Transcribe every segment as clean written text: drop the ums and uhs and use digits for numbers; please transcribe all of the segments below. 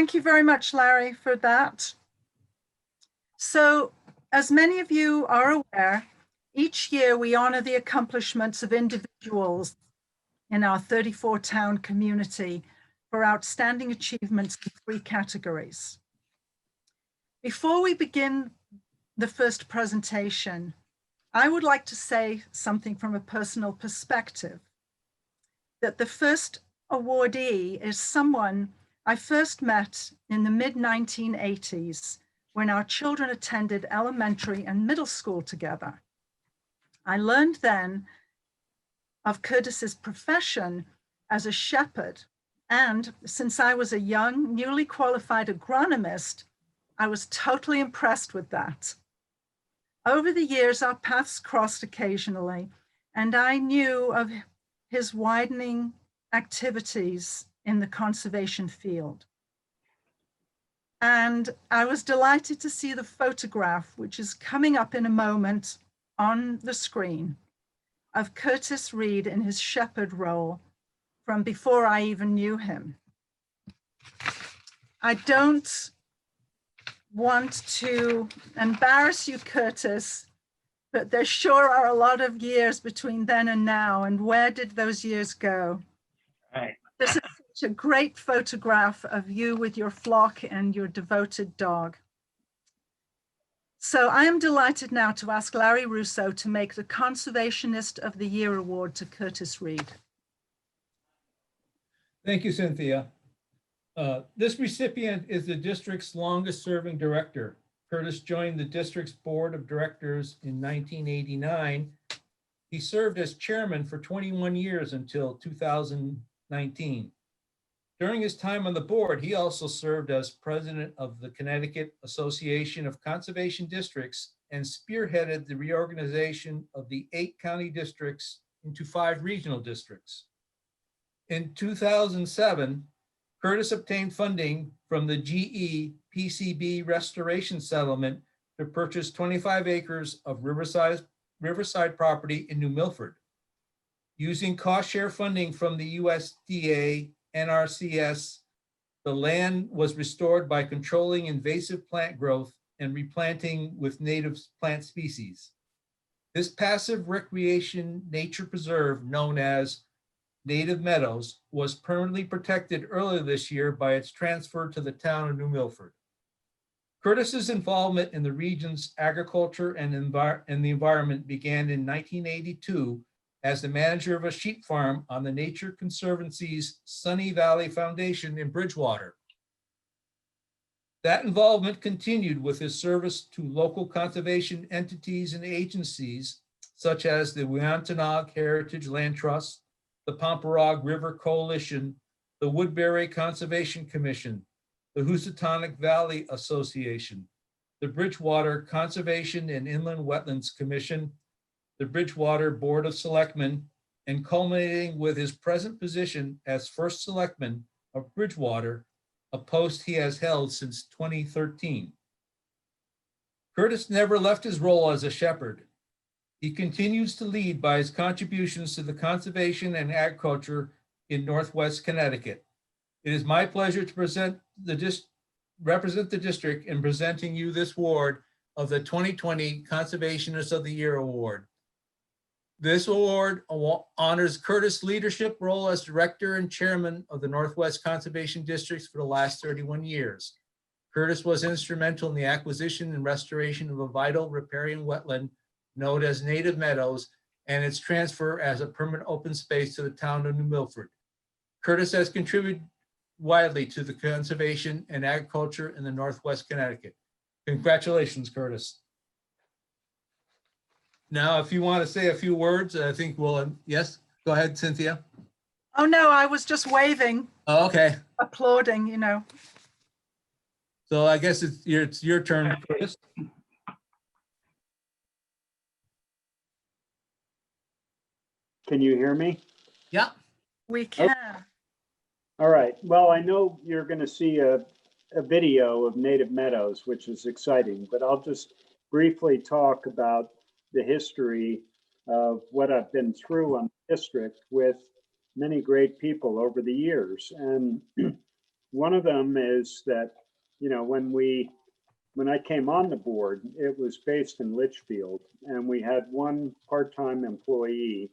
Thank you very much, Larry, for that. So, as many of you are aware, each year we honor the accomplishments of individuals in our 34-town community for outstanding achievements in 3 categories. Before we begin the first presentation, I would like to say something from a personal perspective, that the first awardee is someone I first met in the mid-1980s when our children attended elementary and middle school together. I learned then of Curtis's profession as a shepherd, and since I was a young, newly qualified agronomist, I was totally impressed with that. Over the years, our paths crossed occasionally, and I knew of his widening activities in the conservation field. And I was delighted to see the photograph, which is coming up in a moment on the screen, of Curtis Reed in his shepherd role from before I even knew him. I don't want to embarrass you, Curtis, but there sure are a lot of years between then and now, and where did those years go? Right. This is such a great photograph of you with your flock and your devoted dog. So I am delighted now to ask Larry Russo to make the Conservationist of the Year award to Curtis Reed. Thank you, Cynthia. This recipient is the district's longest serving director. Curtis joined the district's board of directors in 1989. He served as chairman for 21 years until 2019. During his time on the board, he also served as president of the Connecticut Association of Conservation Districts and spearheaded the reorganization of the 8 county districts into 5 regional districts. In 2007, Curtis obtained funding from the GE PCB restoration settlement to purchase 25 acres of riverside property in New Milford. Using cost share funding from the USDA NRCS, the land was restored by controlling invasive plant growth and replanting with native plant species. This passive recreation nature preserve, known as Native Meadows, was permanently protected earlier this year by its transfer to the town of New Milford. Curtis's involvement in the region's agriculture and the environment began in 1982 as the manager of a sheep farm on the Nature Conservancy's Sunny Valley Foundation in Bridgewater. That involvement continued with his service to local conservation entities and agencies, such as the Weontonog Heritage Land Trust, the Pomperaug River Coalition, the Woodbury Conservation Commission, the Housatonic Valley Association, the Bridgewater Conservation and Inland Wetlands Commission, the Bridgewater Board of Selectmen, and culminating with his present position as first selectman of Bridgewater, a post he has held since 2013. Curtis never left his role as a shepherd. He continues to lead by his contributions to the conservation and agriculture in Northwest Connecticut. It is my pleasure to represent the district in presenting you this award of the 2020 Conservationist of the Year Award. This award honors Curtis' leadership role as director and chairman of the Northwest Conservation Districts for the last 31 years. Curtis was instrumental in the acquisition and restoration of a vital riparian wetland known as Native Meadows and its transfer as a permanent open space to the town of New Milford. Curtis has contributed widely to the conservation and agriculture in the Northwest Connecticut. Congratulations, Curtis. Now, if you want to say a few words, I think we'll, yes, go ahead, Cynthia. Oh no, I was just waving. Oh, okay. Applauding, you know. So I guess it's your turn, Curtis. Can you hear me? Yeah. We can. All right. Well, I know you're going to see a video of Native Meadows, which is exciting, but I'll just briefly talk about the history of what I've been through on the district with many great people over the years. And one of them is that, when I came on the board, it was based in Litchfield, and we had one part-time employee,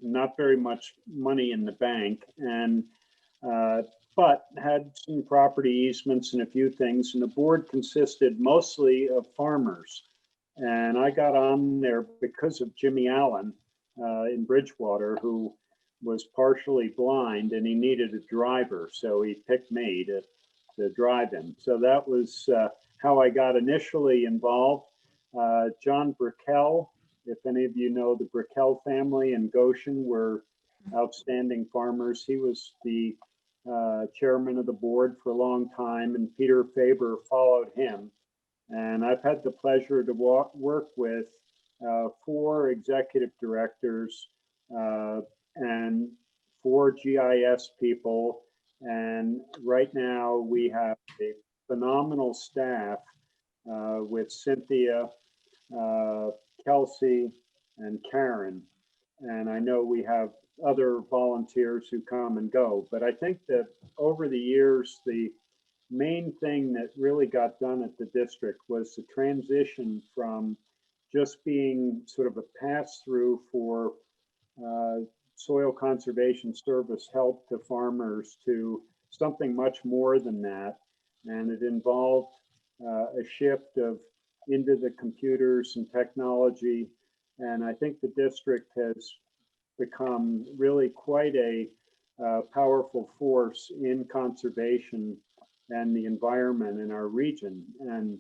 not very much money in the bank, and but had some property easements and a few things, and the board consisted mostly of farmers. And I got on there because of Jimmy Allen in Bridgewater, who was partially blind, and he needed a driver, so he picked me to drive him. So that was how I got initially involved. John Brickell, if any of you know the Brickell family in Goshen, were outstanding farmers. He was the chairman of the board for a long time, and Peter Faber followed him. And I've had the pleasure to work with 4 executive directors and 4 GIS people. And right now we have a phenomenal staff with Cynthia, Kelsey, and Karen. And I know we have other volunteers who come and go, but I think that over the years, the main thing that really got done at the district was the transition from just being sort of a pass-through for soil conservation service help to farmers to something much more than that. And it involved a shift into the computers and technology. And I think the district has become really quite a powerful force in conservation and the environment in our region. And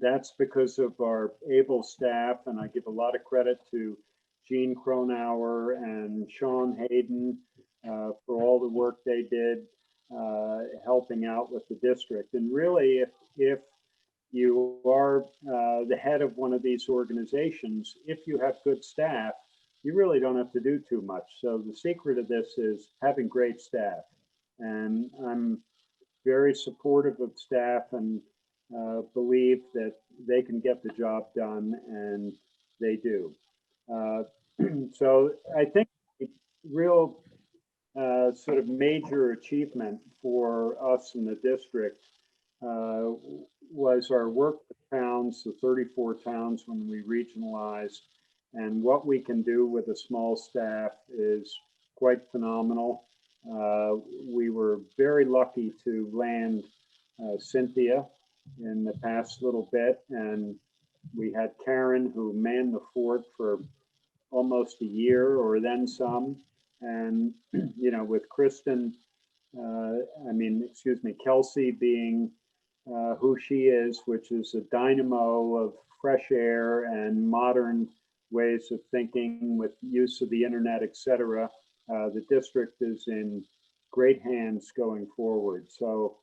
that's because of our able staff. And I give a lot of credit to Gene Cronauer and Sean Hayden for all the work they did helping out with the district. And really, if you are the head of one of these organizations, if you have good staff, you really don't have to do too much. So the secret of this is having great staff. And I'm very supportive of staff and believe that they can get the job done, and they do. So I think the real sort of major achievement for us in the district was our work with towns, the 34 towns when we regionalized, and what we can do with a small staff is quite phenomenal. We were very lucky to land Cynthia in the past little bit, and we had Karen, who manned the fort for almost a year or then some. And, with Kristen, Kelsey being who she is, which is a dynamo of fresh air and modern ways of thinking with use of the internet, et cetera. The district is in great hands going forward. So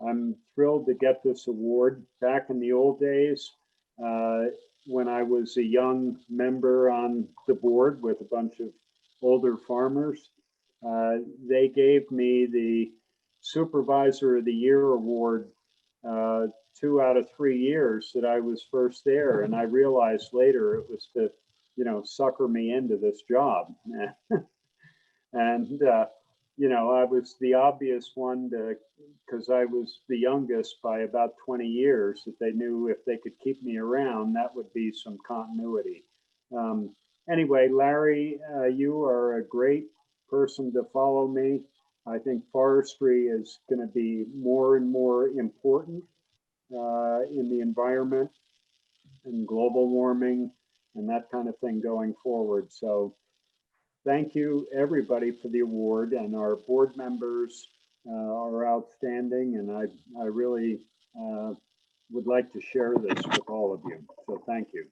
I'm thrilled to get this award. Back in the old days, when I was a young member on the board with a bunch of older farmers, they gave me the Supervisor of the Year award 2 out of 3 years that I was first there. And I realized later it was to, sucker me into this job. And, I was the obvious one because I was the youngest by about 20 years, that they knew if they could keep me around, that would be some continuity. Anyway, Larry, you are a great person to follow me. I think forestry is going to be more and more important in the environment and global warming and that kind of thing going forward. So thank you, everybody, for the award, and our board members are outstanding, and I really would like to share this with all of you. So thank you.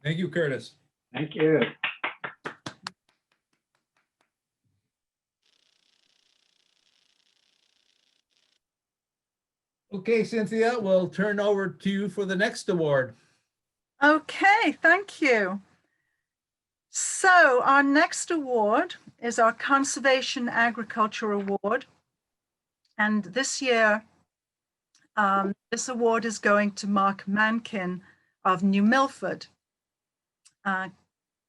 Thank you, Curtis. Thank you. Okay, Cynthia, we'll turn over to you for the next award. Okay, thank you. So our next award is our Conservation Agriculture Award. And this year, this award is going to Mark Mankin of New Milford.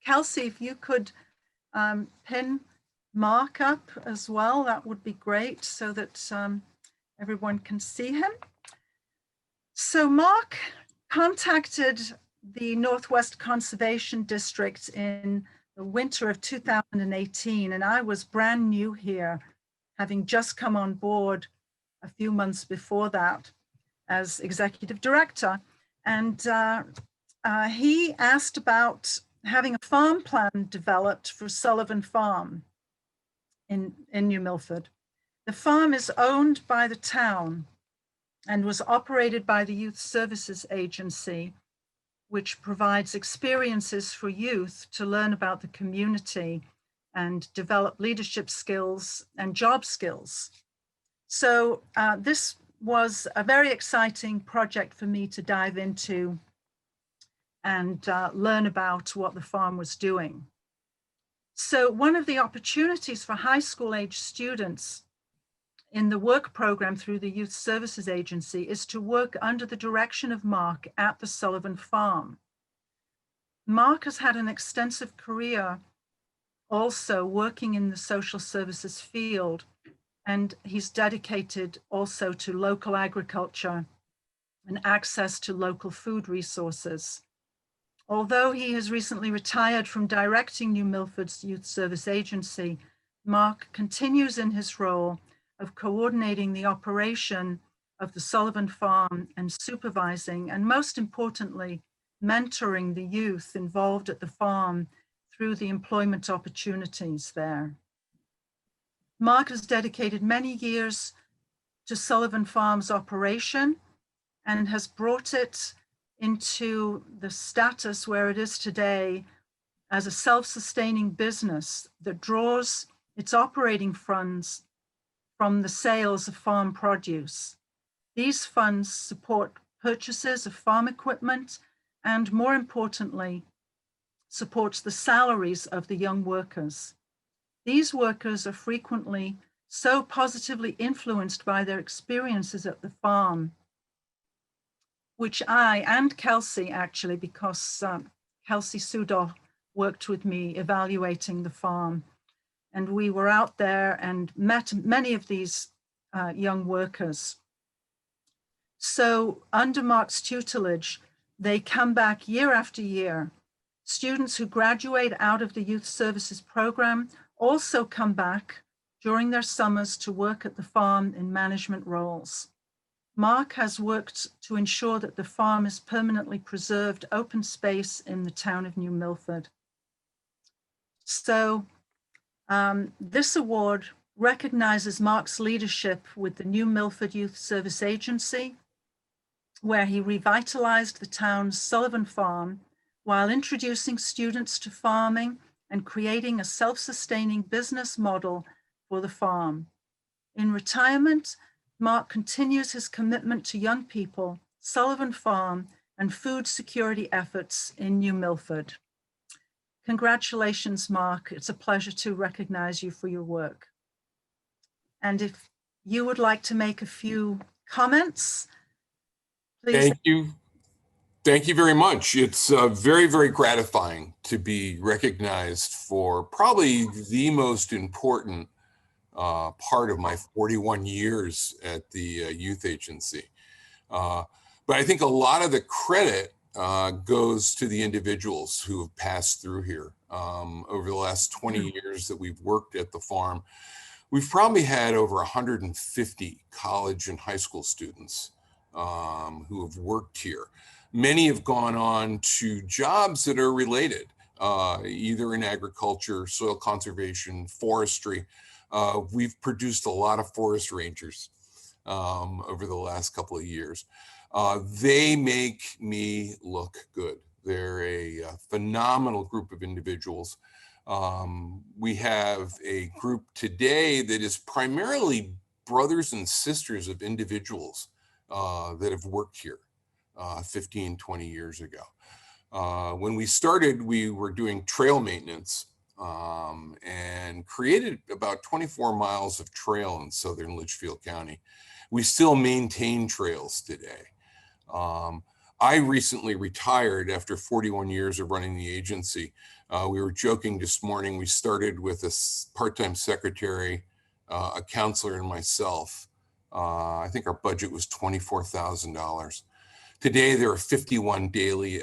Kelsey, if you could pin Mark up as well, that would be great, so that everyone can see him. So Mark contacted the Northwest Conservation District in the winter of 2018, and I was brand new here, having just come on board a few months before that as executive director. And he asked about having a farm plan developed for Sullivan Farm in New Milford. The farm is owned by the town and was operated by the Youth Services Agency, which provides experiences for youth to learn about the community and develop leadership skills and job skills. So this was a very exciting project for me to dive into and learn about what the farm was doing. So one of the opportunities for high school age students in the work program through the Youth Services Agency is to work under the direction of Mark at the Sullivan Farm. Mark has had an extensive career also working in the social services field, and he's dedicated also to local agriculture and access to local food resources. Although he has recently retired from directing New Milford's Youth Service Agency, Mark continues in his role of coordinating the operation of the Sullivan Farm and supervising, and most importantly, mentoring the youth involved at the farm through the employment opportunities there. Mark has dedicated many years to Sullivan Farm's operation and has brought it into the status where it is today as a self-sustaining business that draws its operating funds from the sales of farm produce. These funds support purchases of farm equipment and, more importantly, supports the salaries of the young workers. These workers are frequently so positively influenced by their experiences at the farm, which I and Kelsey actually, because Kelsey Sudo worked with me evaluating the farm, and we were out there and met many of these young workers. So under Mark's tutelage, they come back year after year. Students who graduate out of the youth services program also come back during their summers to work at the farm in management roles. Mark has worked to ensure that the farm is permanently preserved open space in the town of New Milford. So this award recognizes Mark's leadership with the New Milford Youth Service Agency, where he revitalized the town's Sullivan Farm while introducing students to farming and creating a self-sustaining business model for the farm. In retirement, Mark continues his commitment to young people, Sullivan Farm, and food security efforts in New Milford. Congratulations, Mark. It's a pleasure to recognize you for your work. And if you would like to make a few comments, please. Thank you. Thank you very much. It's very, very gratifying to be recognized for probably the most important part of my 41 years at the youth agency. But I think a lot of the credit goes to the individuals who have passed through here. Over the last 20 years that we've worked at the farm, we've probably had over 150 college and high school students who have worked here. Many have gone on to jobs that are related, either in agriculture, soil conservation, forestry. We've produced a lot of forest rangers over the last couple of years. They make me look good. They're a phenomenal group of individuals. We have a group today that is primarily brothers and sisters of individuals that have worked here 15, 20 years ago. When we started, we were doing trail maintenance and created about 24 miles of trail in southern Litchfield County. We still maintain trails today. I recently retired after 41 years of running the agency. We were joking this morning, we started with a part-time secretary, a counselor, and myself. I think our budget was $24,000. Today, there are 51 daily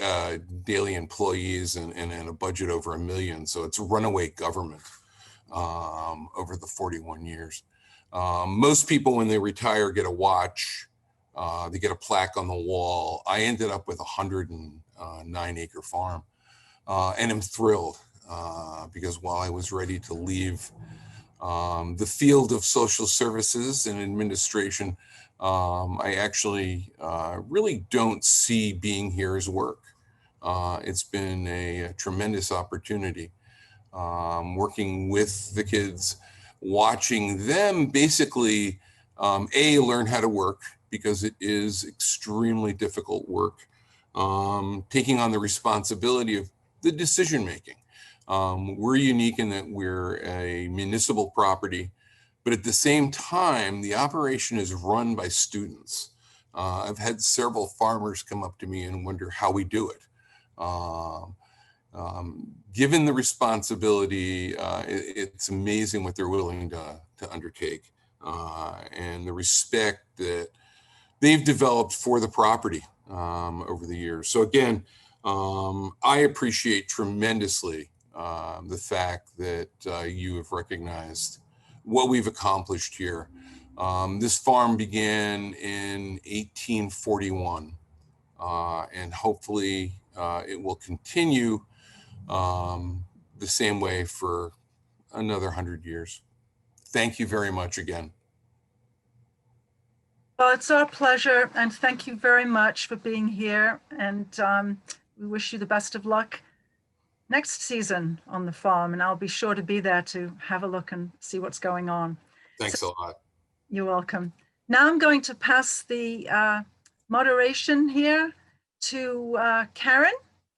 employees and a budget over $1 million. So it's a runaway government over the 41 years. Most people, when they retire, get a watch. They get a plaque on the wall. I ended up with a 109-acre farm, and I'm thrilled because while I was ready to leave the field of social services and administration, I actually really don't see being here as work. It's been a tremendous opportunity working with the kids, watching them basically, learn how to work, because it is extremely difficult work, taking on the responsibility of the decision making. We're unique in that we're a municipal property, but at the same time, the operation is run by students. I've had several farmers come up to me and wonder how we do it. Given the responsibility, it's amazing what they're willing to undertake, and the respect that they've developed for the property over the years. So again, I appreciate tremendously the fact that you have recognized what we've accomplished here. This farm began in 1841, and hopefully it will continue the same way for another 100 years. Thank you very much again. Well, it's our pleasure, and thank you very much for being here. And we wish you the best of luck next season on the farm, and I'll be sure to be there to have a look and see what's going on. Thanks a lot. You're welcome. Now I'm going to pass the moderation here to Karen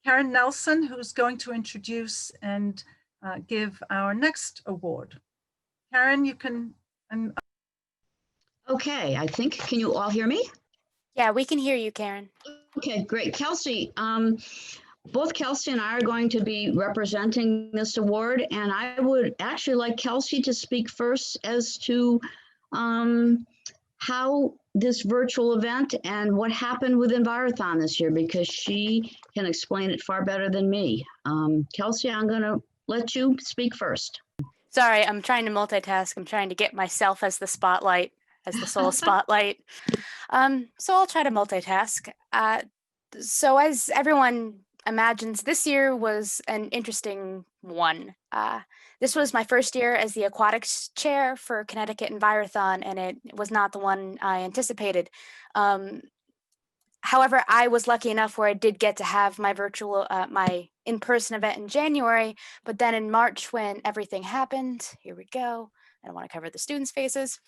Nelson, who's going to introduce and give our next award. Karen, you can. Okay, I think, can you all hear me? Yeah, we can hear you, Karen. Okay, great. Kelsey, both Kelsey and I are going to be representing this award, and I would actually like Kelsey to speak first as to how this virtual event and what happened with Envirothon this year, because she can explain it far better than me. Kelsey, I'm going to let you speak first. Sorry, I'm trying to multitask. I'm trying to get myself as the spotlight, as the sole spotlight. So I'll try to multitask. So as everyone imagines, this year was an interesting one. This was my first year as the aquatics chair for Connecticut Envirothon, and it was not the one I anticipated. However, I was lucky enough where I did get to have my virtual, my in-person event in January, but then in March when everything happened, here we go. I don't want to cover the students' faces.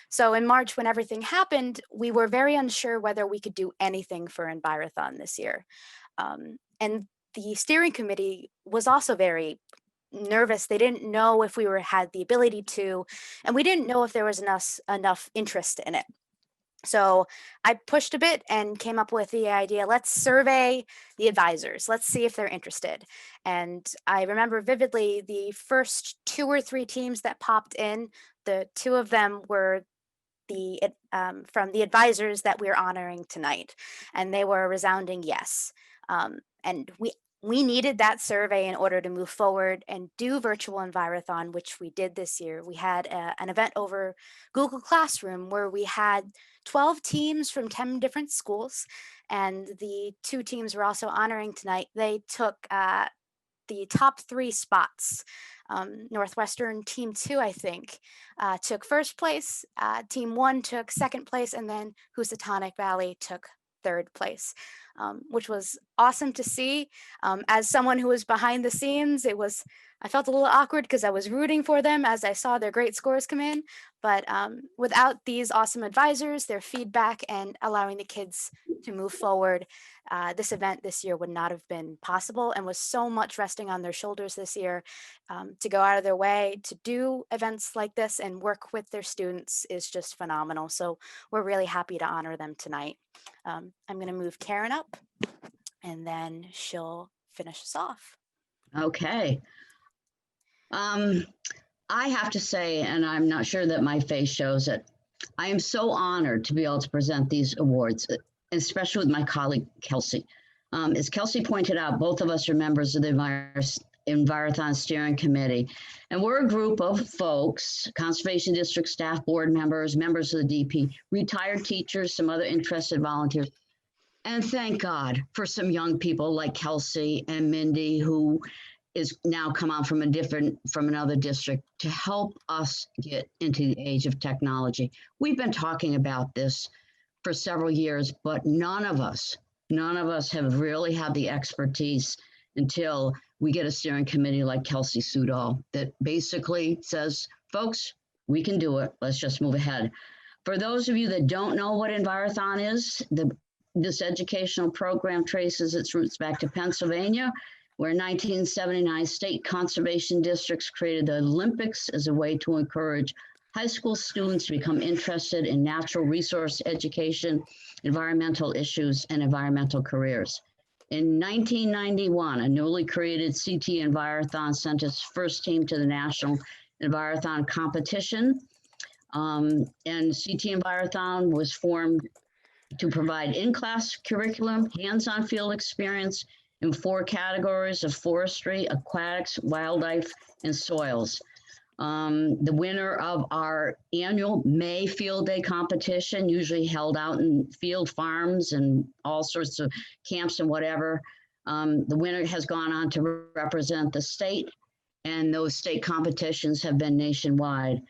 So in March when everything happened, we were very unsure whether we could do anything for Envirothon this year. And the steering committee was also very nervous. They didn't know if we had the ability to, and we didn't know if there was enough interest in it. So I pushed a bit and came up with the idea, let's survey the advisors. Let's see if they're interested. And I remember vividly the first 2 or 3 teams that popped in, the 2 of them were from the advisors that we're honoring tonight. And they were a resounding yes. And we needed that survey in order to move forward and do virtual Envirothon, which we did this year. We had an event over Google Classroom where we had 12 teams from 10 different schools, and the 2 teams we're also honoring tonight, they took the top 3 spots. Northwestern Team 2, I think, took first place, Team 1 took second place, and then Housatonic Valley took third place, which was awesome to see. As someone who was behind the scenes, I felt a little awkward because I was rooting for them as I saw their great scores come in. But without these awesome advisors, their feedback, and allowing the kids to move forward. This event this year would not have been possible, and was so much resting on their shoulders this year. To go out of their way to do events like this and work with their students is just phenomenal. So we're really happy to honor them tonight. I'm going to move Karen up, and then she'll finish us off. Okay. I have to say, and I'm not sure that my face shows it, I am so honored to be able to present these awards, especially with my colleague, Kelsey. As Kelsey pointed out, both of us are members of the Envirothon Steering Committee, and we're a group of folks, Conservation District staff, board members, members of the DP, retired teachers, some other interested volunteers, and thank God for some young people like Kelsey and Mindy, who is now come out from another district to help us get into the age of technology. We've been talking about this for several years, but none of us have really had the expertise until we get a steering committee like Kelsey Sudol that basically says, folks, we can do it. Let's just move ahead. For those of you that don't know what Envirothon is, this educational program traces its roots back to Pennsylvania, where in 1979, state conservation districts created the Olympics as a way to encourage high school students to become interested in natural resource education, environmental issues, and environmental careers. In 1991, a newly created CT Envirothon sent its first team to the National Envirothon competition. And CT Envirothon was formed to provide in-class curriculum, hands-on field experience, in 4 categories of forestry, aquatics, wildlife, and soils. The winner of our annual May Field Day competition, usually held out in field farms and all sorts of camps and whatever, the winner has gone on to represent the state, and those state competitions have been nationwide.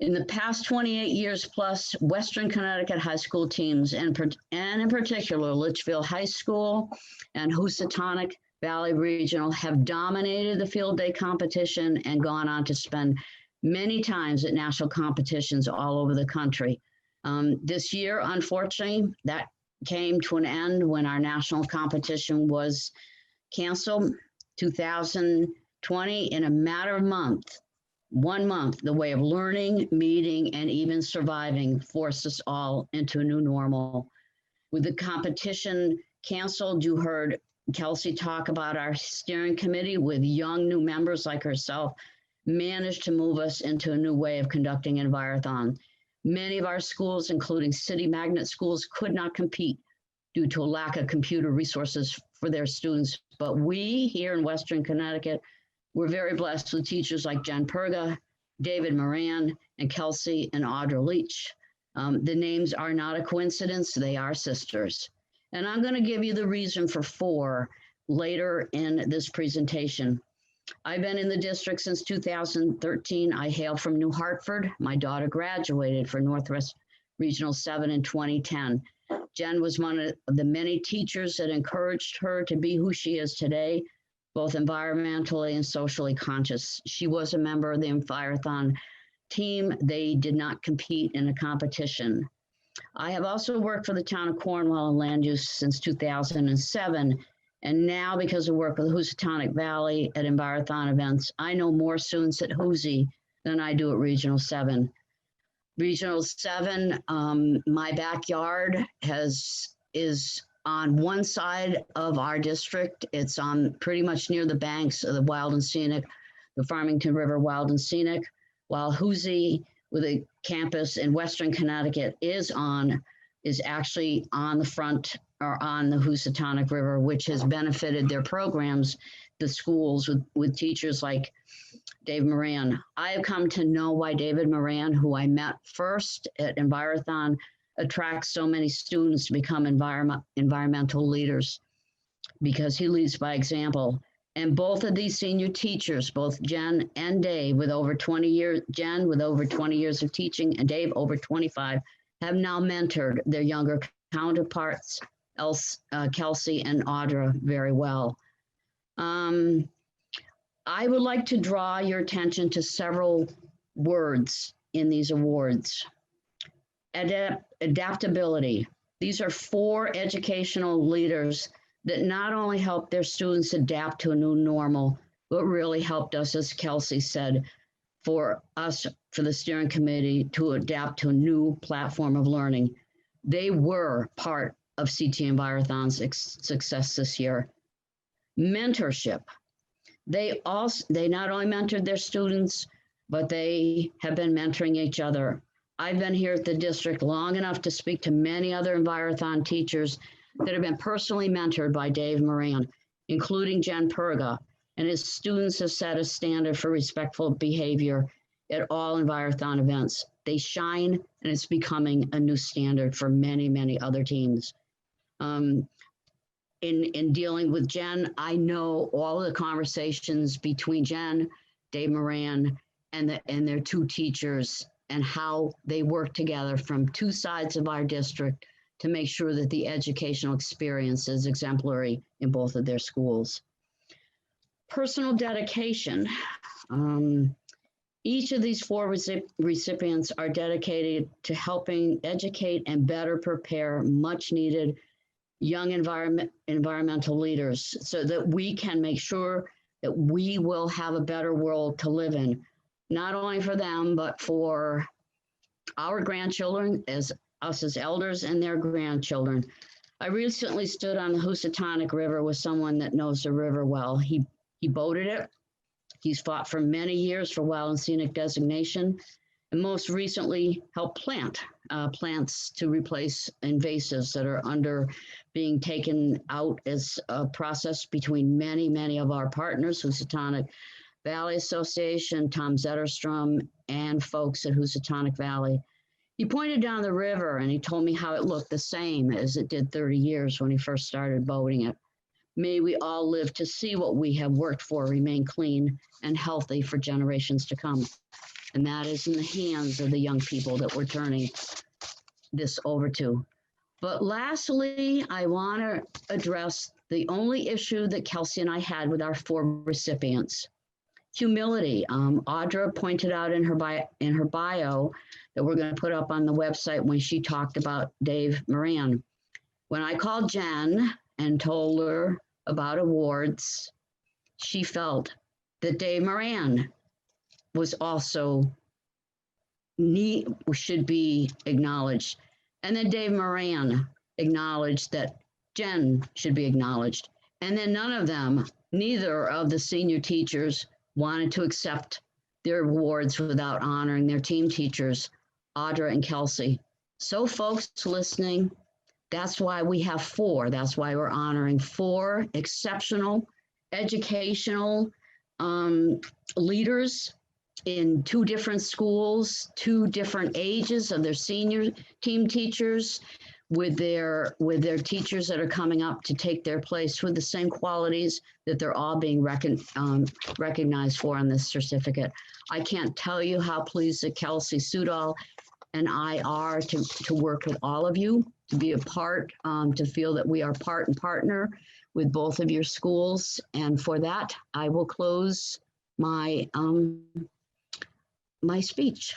In the past 28 years plus, Western Connecticut high school teams, and in particular, Litchfield High School and Housatonic Valley Regional, have dominated the field day competition and gone on to spend many times at national competitions all over the country. This year, unfortunately, that came to an end when our national competition was canceled. 2020, in a matter of months, 1 month, the way of learning, meeting, and even surviving forced us all into a new normal. With the competition canceled, you heard Kelsey talk about our steering committee with young new members like herself, managed to move us into a new way of conducting Envirothon. Many of our schools, including city magnet schools, could not compete due to a lack of computer resources for their students. But we here in Western Connecticut, we're very blessed with teachers like Jen Perga, David Moran, and Kelsey and Audra Leach. The names are not a coincidence, they are sisters. And I'm going to give you the reason for 4 later in this presentation. I've been in the district since 2013. I hail from New Hartford. My daughter graduated from Northwest Regional 7 in 2010. Jen was one of the many teachers that encouraged her to be who she is today, both environmentally and socially conscious. She was a member of the Envirothon team. They did not compete in a competition. I have also worked for the town of Cornwall in land use since 2007. And now, because of work with Housatonic Valley at Envirothon events, I know more students at Hoosie than I do at Regional 7. Regional 7, my backyard is on one side of our district. It's on pretty much near the banks of the Wild and Scenic, the Farmington River Wild and Scenic, while Hoosie, with a campus in Western Connecticut, is actually on the front or on the Housatonic River, which has benefited their programs, the schools with teachers like Dave Moran. I have come to know why David Moran, who I met first at Envirothon, attracts so many students to become environmental leaders, because he leads by example. And both of these senior teachers, both Jen and Dave, with over 20 years, Jen with over 20 years of teaching and Dave over 25, have now mentored their younger counterparts, Kelsey and Audra, very well. I would like to draw your attention to several words in these awards. Adaptability. These are 4 educational leaders that not only helped their students adapt to a new normal, but really helped us, as Kelsey said, for us, for the steering committee to adapt to a new platform of learning. They were part of CT Envirothon's success this year. Mentorship. They not only mentored their students, but they have been mentoring each other. I've been here at the district long enough to speak to many other Envirothon teachers that have been personally mentored by Dave Moran, including Jen Perga, and his students have set a standard for respectful behavior at all Envirothon events. They shine, and it's becoming a new standard for many, many other teams. In dealing with Jen, I know all of the conversations between Jen, Dave Moran, and their 2 teachers, and how they work together from 2 sides of our district to make sure that the educational experience is exemplary in both of their schools. Personal dedication. Each of these 4 recipients are dedicated to helping educate and better prepare much needed young environmental leaders so that we can make sure that we will have a better world to live in, not only for them, but for our grandchildren, as us as elders, and their grandchildren. I recently stood on the Housatonic River with someone that knows the river well. He boated it. He's fought for many years for wild and scenic designation, and most recently helped plant plants to replace invasives that are being taken out as a process between many, many of our partners, Housatonic Valley Association, Tom Zetterstrom, and folks at Housatonic Valley. He pointed down the river and he told me how it looked the same as it did 30 years when he first started boating it. May we all live to see what we have worked for remain clean and healthy for generations to come. And that is in the hands of the young people that we're turning this over to. But lastly, I want to address the only issue that Kelsey and I had with our 4 recipients. Humility. Audra pointed out in her bio that we're going to put up on the website when she talked about Dave Moran. When I called Jen and told her about awards, she felt that Dave Moran was also should be acknowledged. And then Dave Moran acknowledged that Jen should be acknowledged. And then neither of the senior teachers wanted to accept their awards without honoring their team teachers, Audra and Kelsey. So folks listening, that's why we have 4. That's why we're honoring 4 exceptional educational leaders in 2 different schools, 2 different ages of their senior team teachers, with their teachers that are coming up to take their place with the same qualities that they're all being recognized for on this certificate. I can't tell you how pleased that Kelsey Sudol and I are to work with all of you, to be a part, to feel that we are part and partner with both of your schools. And for that, I will close my my speech.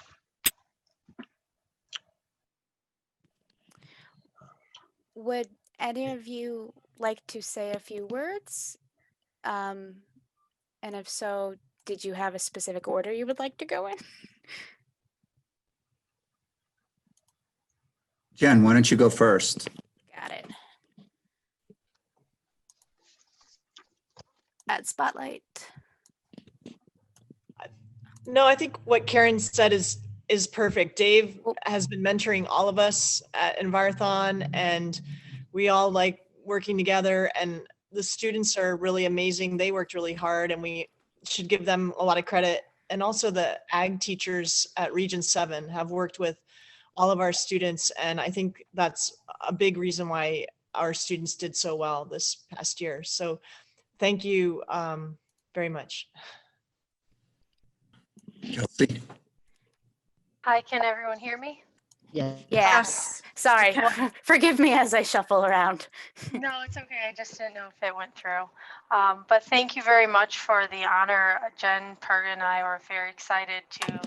Would any of you like to say a few words? And if so, did you have a specific order you would like to go in? Jen, why don't you go first? Got it. At Spotlight. No, I think what Karen said is perfect. Dave has been mentoring all of us at Envirothon, and we all like working together, and the students are really amazing. They worked really hard, and we should give them a lot of credit. And also the ag teachers at Region 7 have worked with all of our students, and I think that's a big reason why our students did so well this past year. So thank you very much. Kelsey? Hi, can everyone hear me? Yeah. Yes. Sorry. Forgive me as I shuffle around. No, it's okay. I just didn't know if it went through. But thank you very much for the honor. Jen Perga and I were very excited to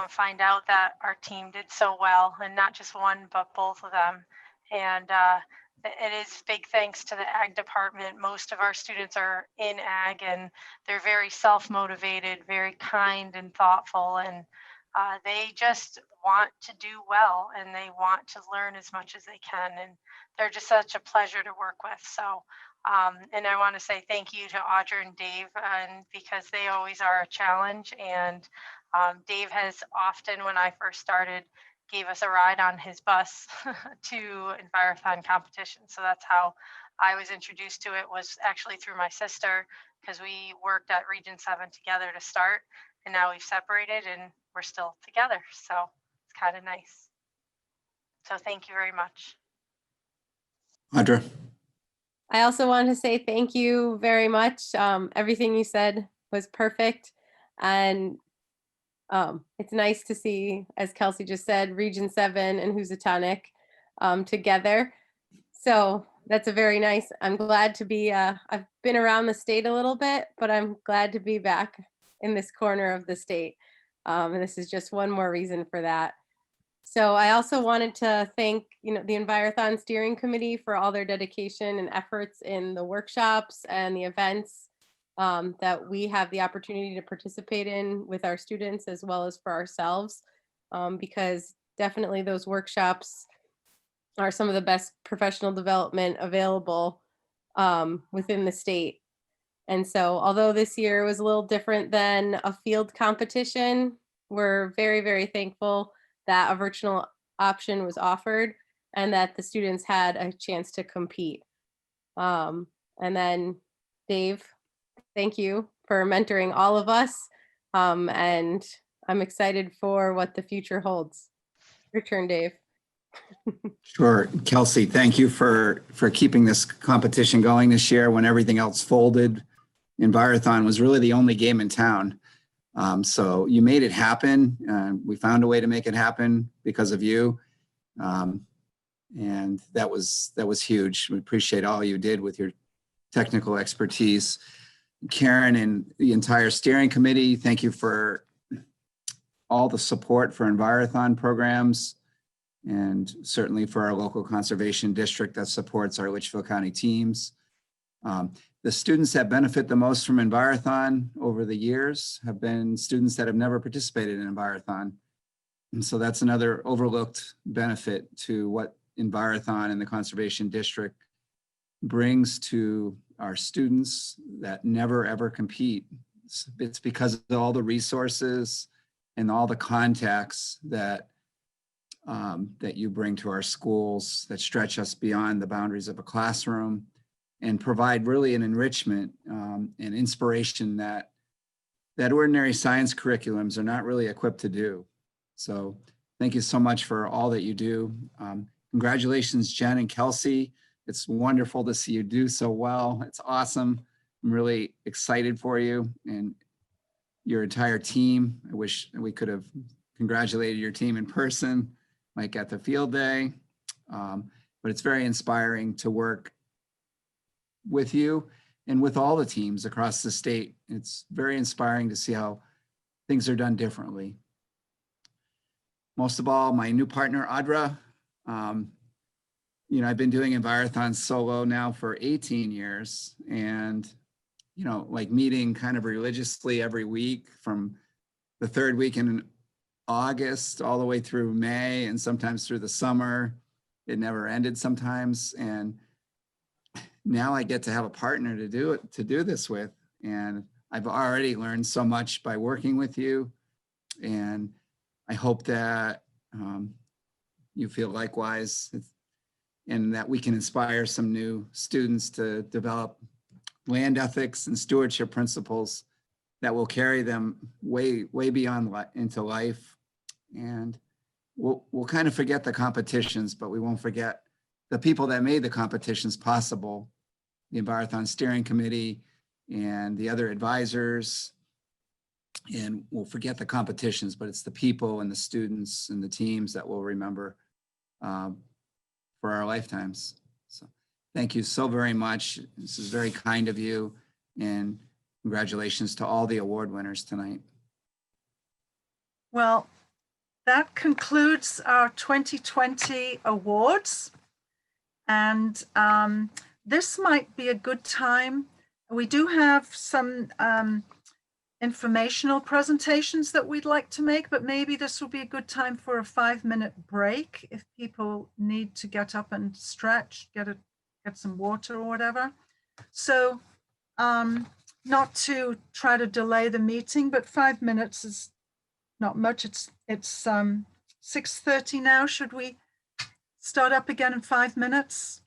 find out that our team did so well, and not just one, but both of them. And it is big thanks to the ag department. Most of our students are in ag, and they're very self-motivated, very kind and thoughtful, and they just want to do well, and they want to learn as much as they can, and they're just such a pleasure to work with. So and I want to say thank you to Audra and Dave, and because they always are a challenge. And Dave has often, when I first started, gave us a ride on his bus to Envirothon competition. So that's how I was introduced to it, was actually through my sister, because we worked at Region 7 together to start, and now we've separated and we're still together. So it's kind of nice. So thank you very much. Audra. I also want to say thank you very much. Everything you said was perfect. And it's nice to see, as Kelsey just said, Region 7 and Housatonic together. So that's a very nice, I'm glad to be, I've been around the state a little bit, but I'm glad to be back in this corner of the state. And this is just one more reason for that. So I also wanted to thank, the Envirothon Steering Committee for all their dedication and efforts in the workshops and the events that we have the opportunity to participate in with our students as well as for ourselves, because definitely those workshops are some of the best professional development available within the state. And so although this year was a little different than a field competition, we're very, very thankful that a virtual option was offered and that the students had a chance to compete. And then Dave, thank you for mentoring all of us. And I'm excited for what the future holds. Your turn, Dave. Sure. Kelsey, thank you for keeping this competition going this year when everything else folded. Envirothon was really the only game in town. So you made it happen. We found a way to make it happen because of you. And that was huge. We appreciate all you did with your technical expertise. Karen and the entire steering committee, thank you for all the support for Envirothon programs, and certainly for our local conservation district that supports our Litchfield County teams. The students that benefit the most from Envirothon over the years have been students that have never participated in Envirothon. And so that's another overlooked benefit to what Envirothon and the Conservation District brings to our students that never ever compete. It's because of all the resources and all the contacts that you bring to our schools that stretch us beyond the boundaries of a classroom and provide really an enrichment and inspiration that ordinary science curriculums are not really equipped to do. So thank you so much for all that you do. Congratulations, Jen and Kelsey. It's wonderful to see you do so well. It's awesome. I'm really excited for you and your entire team. I wish we could have congratulated your team in person, like at the field day. But it's very inspiring to work with you and with all the teams across the state. It's very inspiring to see how things are done differently. Most of all, my new partner, Audra. I've been doing Envirothon solo now for 18 years and, like meeting kind of religiously every week from the third week in August all the way through May and sometimes through the summer. It never ended sometimes. And now I get to have a partner to do this with. And I've already learned so much by working with you. And I hope that you feel likewise and that we can inspire some new students to develop land ethics and stewardship principles that will carry them way beyond into life. And we'll kind of forget the competitions, but we won't forget the people that made the competitions possible, the Envirothon Steering Committee and the other advisors. And we'll forget the competitions, but it's the people and the students and the teams that we'll remember for our lifetimes. So thank you so very much. This is very kind of you, and congratulations to all the award winners tonight. Well, that concludes our 2020 awards. And this might be a good time. We do have some informational presentations that we'd like to make, but maybe this will be a good time for a 5-minute break if people need to get up and stretch, get some water or whatever. So not to try to delay the meeting, but 5 minutes is not much. It's 6:30 now. Should we start up again in 5 minutes?